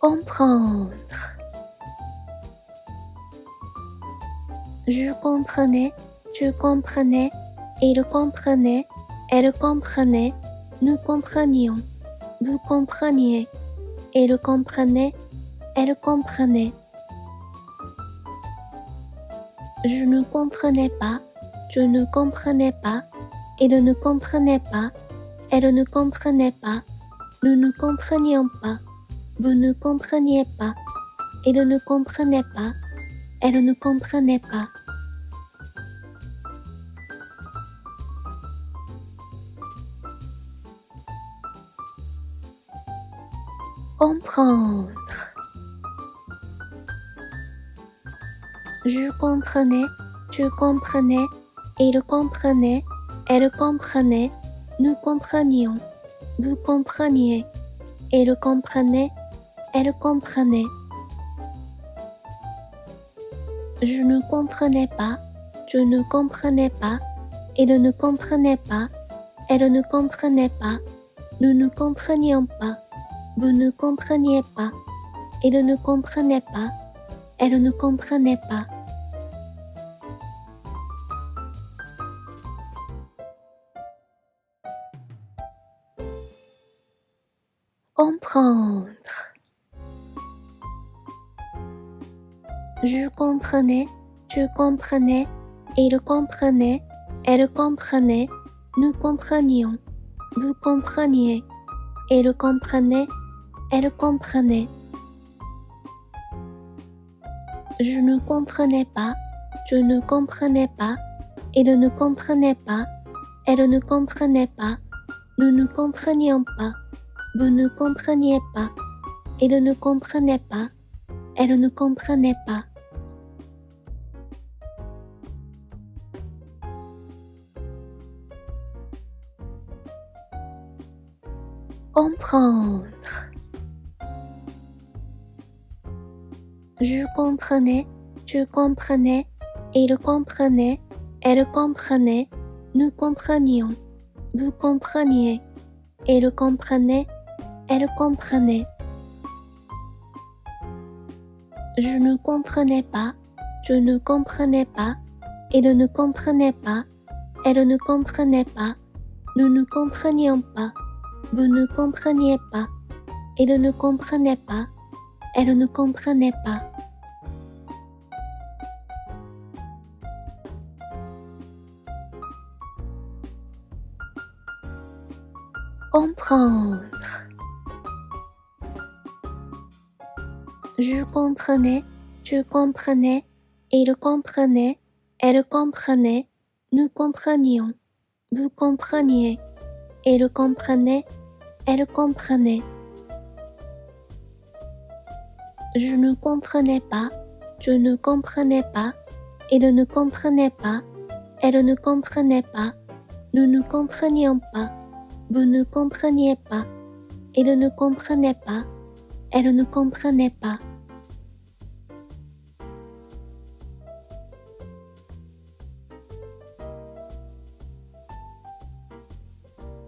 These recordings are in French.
comprendre. Je comprenais, tu comprenais, il comprenait, elle comprenait, nous comprenions, vous compreniez, il comprenait, elle comprenait. Je ne comprenais pas, tu ne comprenais pas, il ne comprenait pas, elle ne comprenait pas, nous ne comprenions pas, vous ne compreniez pas, il ne comprenait pas, elle ne comprenait pas. Comprendre. Je comprenais, tu comprenais, il comprenait, elle comprenait, nous comprenions, vous compreniez, il comprenait, elle comprenait. Je ne comprenais pas, tu ne comprenais pas, il ne comprenait pas, elle ne comprenait pas, nous ne comprenions pas, vous ne compreniez pas, il ne comprenait pas, elle ne comprenait pas. Comprendre. Je comprenais, tu comprenais, il comprenait, elle comprenait, nous comprenions, vous compreniez, il comprenait, elle comprenait. Je ne comprenais pas, tu ne comprenais pas, il ne comprenait pas, elle ne comprenait pas, nous ne comprenions pas, vous ne compreniez pas, il ne comprenait pas, elle ne comprenait pas. Comprendre. Je comprenais, tu comprenais, il comprenait, elle comprenait, nous comprenions, vous compreniez, il comprenait, elle comprenait. Je ne comprenais pas, tu ne comprenais pas, il ne comprenait pas, elle ne comprenait pas, nous ne comprenions pas, vous ne compreniez pas, il ne comprenait pas, elle ne comprenait pas. Comprendre. Je comprenais, tu comprenais, il comprenait, elle comprenait, nous comprenions, vous compreniez, il comprenait, elle comprenait. Je ne comprenais pas, tu ne comprenais pas, il ne comprenait pas, elle ne comprenait pas, nous ne comprenions pas, vous ne compreniez pas, il ne comprenait pas, elle ne comprenait pas.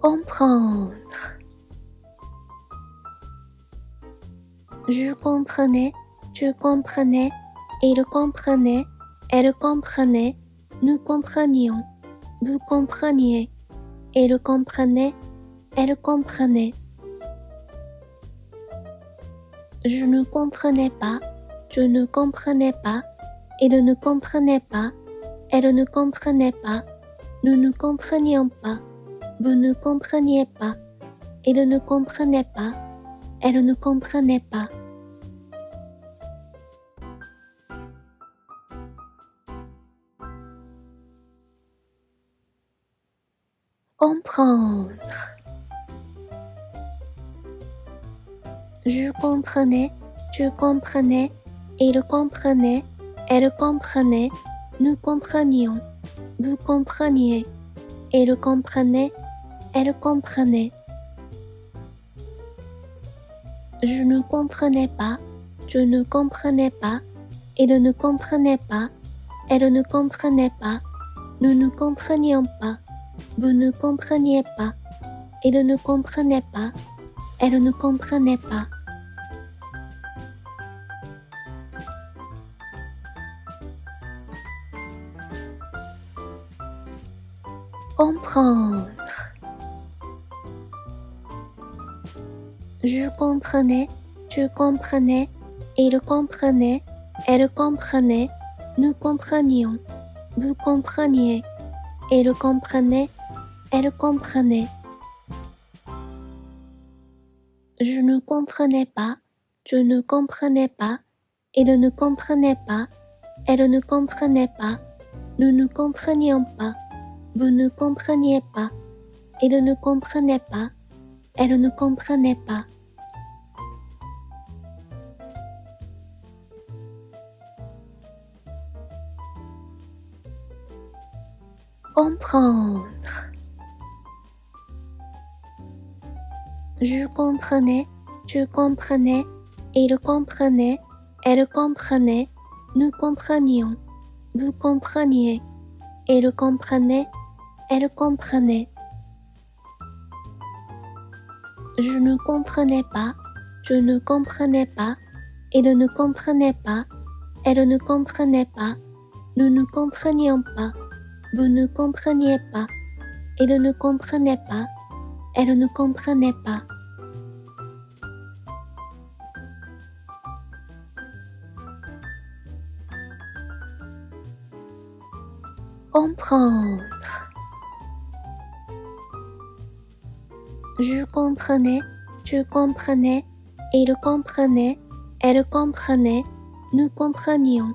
Comprendre. Je comprenais, tu comprenais, il comprenait, elle comprenait, nous comprenions, vous compreniez, il comprenait, elle comprenait. Je ne comprenais pas, tu ne comprenais pas, il ne comprenait pas, elle ne comprenait pas, nous ne comprenions pas, vous ne compreniez pas, il ne comprenait pas, elle ne comprenait pas. Comprendre. Je comprenais, tu comprenais, il comprenait, elle comprenait, nous comprenions, vous compreniez, il comprenait, elle comprenait. Je ne comprenais pas, tu ne comprenais pas, il ne comprenait pas, elle ne comprenait pas, nous ne comprenions pas, vous ne compreniez pas, il ne comprenait pas, elle ne comprenait pas. comprendre. Je comprenais, tu comprenais, il comprenait, elle comprenait, nous comprenions, vous compreniez, il comprenait, elle comprenait. Je ne comprenais pas, tu ne comprenais pas, il ne comprenait pas, elle ne comprenait pas, nous ne comprenions pas, vous ne compreniez pas, il ne comprenait pas, elle ne comprenait pas. Comprendre. Je comprenais, tu comprenais, il comprenait, elle comprenait, nous comprenions, vous compreniez, il comprenait, elle comprenait. Je ne comprenais pas, tu ne comprenais pas, il ne comprenait pas, elle ne comprenait pas, nous ne comprenions pas, vous ne compreniez pas, il ne comprenait pas, elle ne comprenait pas. Comprendre. Je comprenais, tu comprenais, il comprenait, elle comprenait, nous comprenions,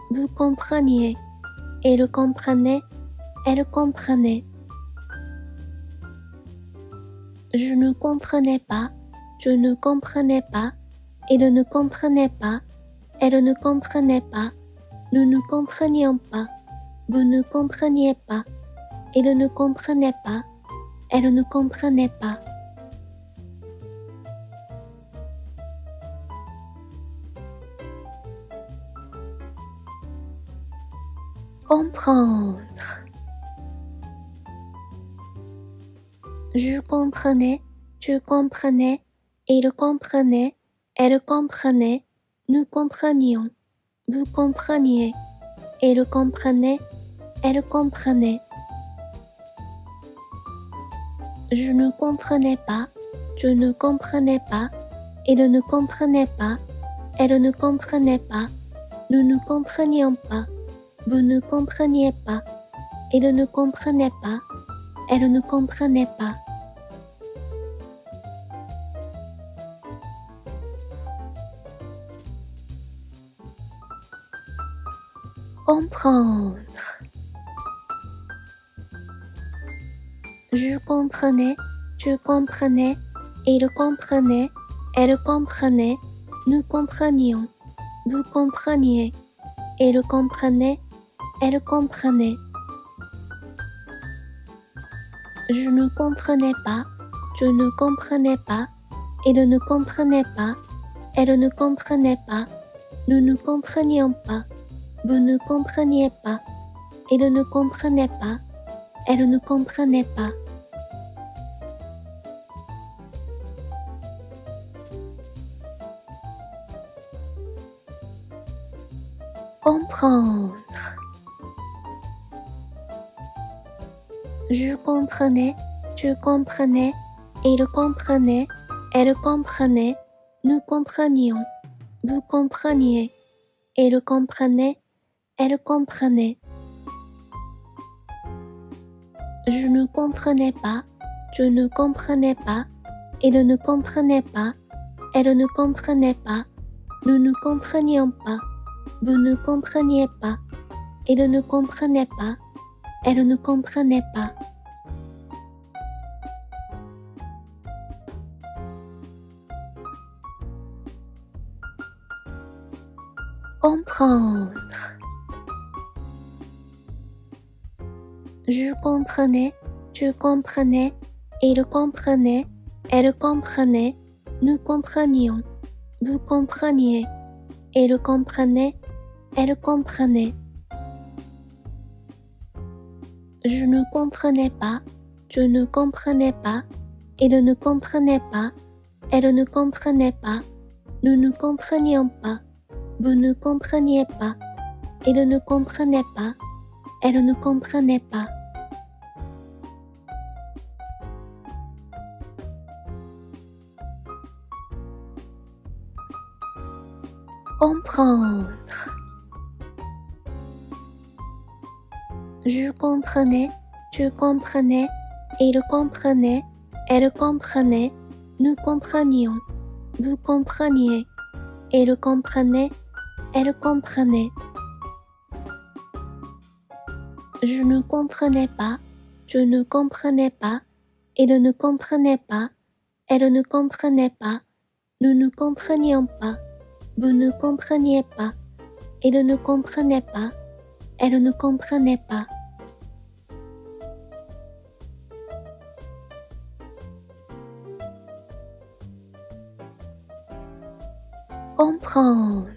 vous compreniez, il comprenait, elle comprenait. Je ne comprenais pas, tu ne comprenais pas, il ne comprenait pas, elle ne comprenait pas, nous ne comprenions pas, vous ne compreniez pas, il ne comprenait pas, elle ne comprenait pas. Comprendre. Je comprenais, tu comprenais, il comprenait, elle comprenait, nous comprenions, vous compreniez, il comprenait, elle comprenait. Je ne comprenais pas, tu ne comprenais pas, il ne comprenait pas, elle ne comprenait pas, nous ne comprenions pas, vous ne compreniez pas, il ne comprenait pas, elle ne comprenait pas. Comprendre. Je comprenais, tu comprenais, il comprenait, elle comprenait, nous comprenions, vous compreniez, il comprenait, elle comprenait. Je ne comprenais pas, tu ne comprenais pas, il ne comprenait pas, elle ne comprenait pas, nous ne comprenions pas, vous ne compreniez pas, il ne comprenait pas, elle ne comprenait pas. Comprendre. Je comprenais, tu comprenais, il comprenait, elle comprenait, nous comprenions, vous compreniez, il comprenait, elle comprenait. Je ne comprenais pas, tu ne comprenais pas, il ne comprenait pas, elle ne comprenait pas, nous ne comprenions pas, vous ne compreniez pas, il ne comprenait pas, elle ne comprenait pas. Comprendre. Je comprenais, tu comprenais, il comprenait, elle comprenait, nous comprenions, vous compreniez, il comprenait, elle comprenait. Je ne comprenais pas, tu ne comprenais pas, il ne comprenait pas, elle ne comprenait pas, nous ne comprenions pas, vous ne compreniez pas, il ne comprenait pas, elle ne comprenait pas. comprendre. Je comprenais, tu comprenais, il comprenait, elle comprenait, nous comprenions, vous compreniez, il comprenait, elle comprenait. Je ne comprenais pas, tu ne comprenais pas, il ne comprenait pas, elle ne comprenait pas, nous ne comprenions pas, vous ne compreniez pas, il ne comprenait pas, elle ne comprenait pas. Comprendre.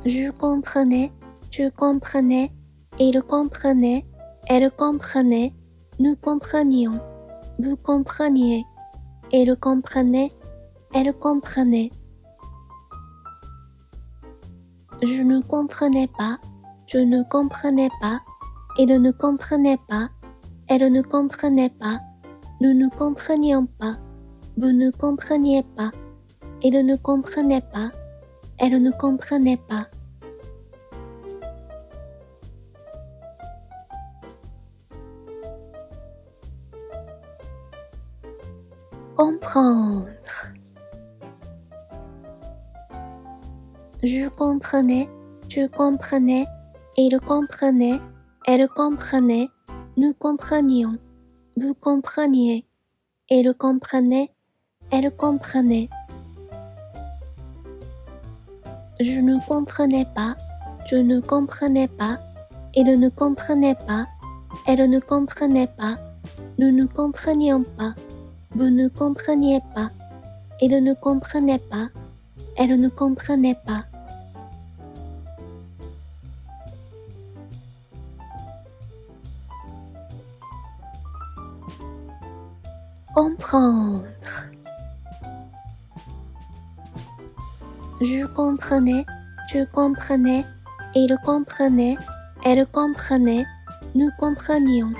Je comprenais, tu comprenais, il comprenait, elle comprenait, nous comprenions, vous compreniez, il comprenait, elle comprenait. Je ne comprenais pas, tu ne comprenais pas, il ne comprenait pas, elle ne comprenait pas, nous ne comprenions pas, vous ne compreniez pas, il ne comprenait pas, elle ne comprenait pas. Comprendre. Je comprenais, tu comprenais, il comprenait, elle comprenait, nous comprenions, vous compreniez, il comprenait, elle comprenait. Je ne comprenais pas, tu ne comprenais pas, il ne comprenait pas, elle ne comprenait pas, nous ne comprenions pas, vous ne compreniez pas, il ne comprenait pas, elle ne comprenait pas. Comprendre. Je comprenais, tu comprenais, il comprenait, elle comprenait, nous comprenions,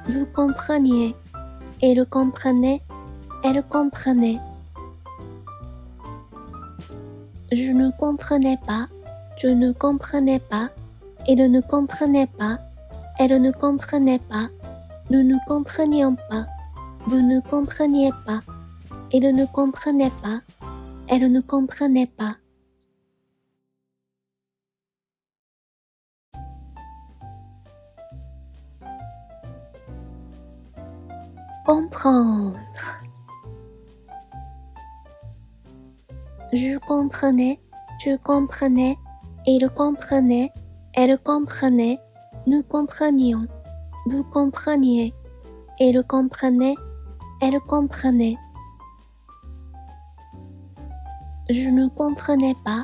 vous compreniez, il comprenait, elle comprenait. Je ne comprenais pas, tu ne comprenais pas, il ne comprenait pas, elle ne comprenait pas, nous ne comprenions pas, vous ne compreniez pas, il ne comprenait pas, elle ne comprenait pas. Comprendre. Je comprenais, tu comprenais, il comprenait, elle comprenait, nous comprenions, vous compreniez, il comprenait, elle comprenait. Je ne comprenais pas,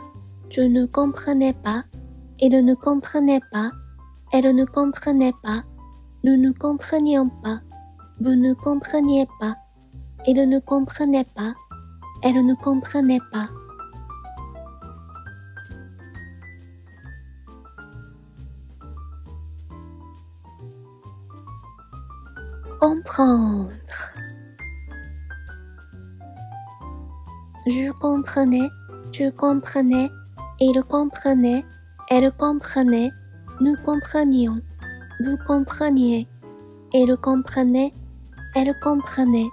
tu ne comprenais pas, il ne comprenait pas, elle ne comprenait pas, nous ne comprenions pas, vous ne compreniez pas, il ne comprenait pas, elle ne comprenait pas. Comprendre. Je comprenais, tu comprenais, il comprenait, elle comprenait, nous comprenions, vous compreniez, il comprenait, elle comprenait.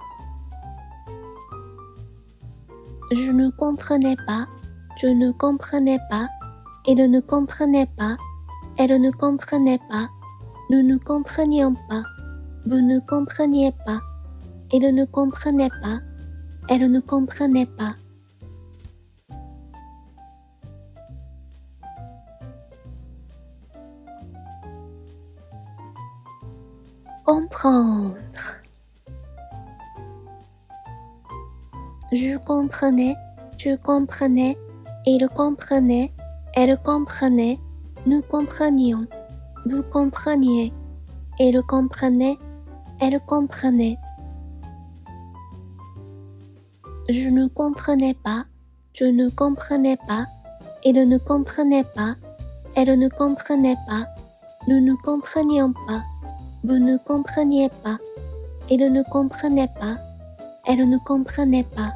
Je ne comprenais pas, tu ne comprenais pas, il ne comprenait pas, elle ne comprenait pas, nous ne comprenions pas, vous ne compreniez pas, il ne comprenait pas, elle ne comprenait pas. Comprendre. Je comprenais, tu comprenais, il comprenait, elle comprenait, nous comprenions, vous compreniez, il comprenait, elle comprenait. Je ne comprenais pas, tu ne comprenais pas, il ne comprenait pas, elle ne comprenait pas, nous ne comprenions pas, vous ne compreniez pas, il ne comprenait pas, elle ne comprenait pas.